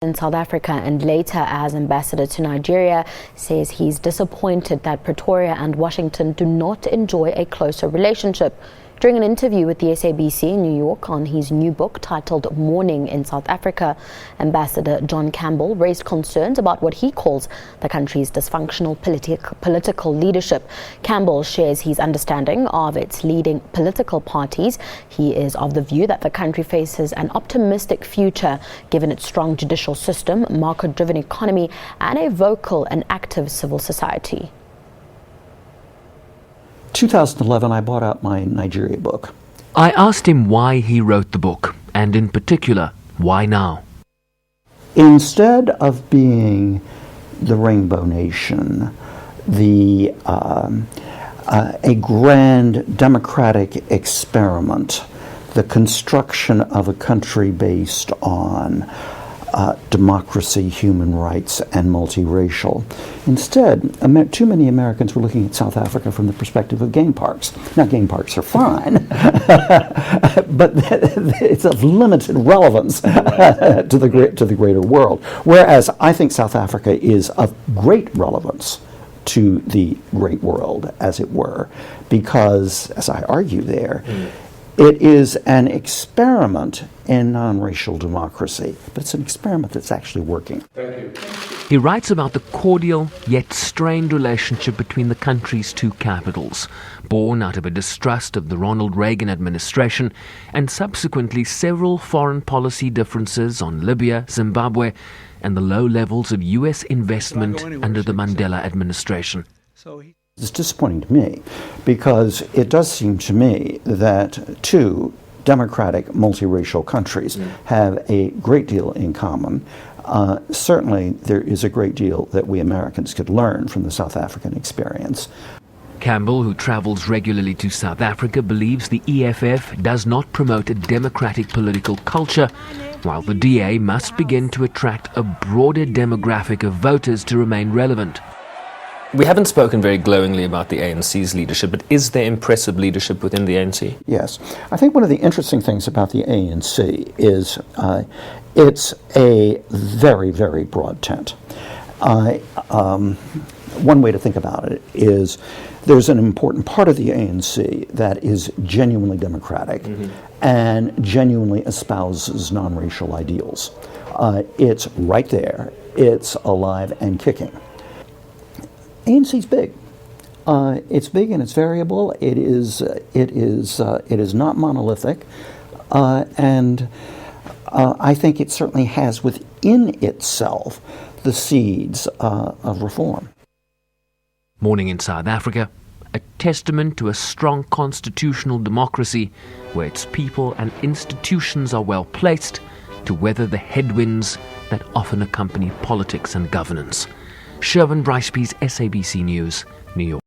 in South Africa and later as ambassador to Nigeria, says he's disappointed that Pretoria and Washington do not enjoy a closer relationship. During an interview with the SABC in New York on his new book titled Mourning in South Africa, Ambassador John Campbell raised concerns about what he calls the country's dysfunctional political leadership. Campbell shares his understanding of its leading political parties. He is of the view that the country faces an optimistic future given its strong judicial system, market-driven economy, and a vocal and active civil society. 2011, I bought out my Nigeria book. I asked him why he wrote the book, and in particular, why now? Instead of being the Rainbow Nation, a grand democratic experiment, the construction of a country based on democracy, human rights, and multiracial. Instead, too many Americans were looking at South Africa from the perspective of game parks. Now, game parks are fine, but it's of limited relevance to the greater world. Whereas I think South Africa is of great relevance to the great world, as it were, because, as I argue there, it is an experiment in non-racial democracy, but it's an experiment that's actually working. Thank you. He writes about the cordial yet strained relationship between the country's two capitals, born out of a distrust of the Ronald Reagan administration and subsequently several foreign policy differences on Libya, Zimbabwe, and the low levels of U.S. investment under the Mandela administration. It's disappointing to me because it does seem to me that two democratic, multiracial countries have a great deal in common. Certainly, there is a great deal that we Americans could learn from the South African experience. Campbell, who travels regularly to South Africa, believes the EFF does not promote a democratic political culture, while the DA must begin to attract a broader demographic of voters to remain relevant. We haven't spoken very glowingly about the ANC's leadership, but is there impressive leadership within the ANC? Yes. I think one of the interesting things about the ANC is it's a very, very broad tent. One way to think about it is there's an important part of the ANC that is genuinely democratic and genuinely espouses non-racial ideals. It's right there. It's alive and kicking. ANC's big. It's big and it's variable. It is not monolithic, and I think it certainly has within itself the seeds of reform. Mourning in South Africa, a testament to a strong constitutional democracy where its people and institutions are well placed to weather the headwinds that often accompany politics and governance. Bryce-Pease, SABC News, New York.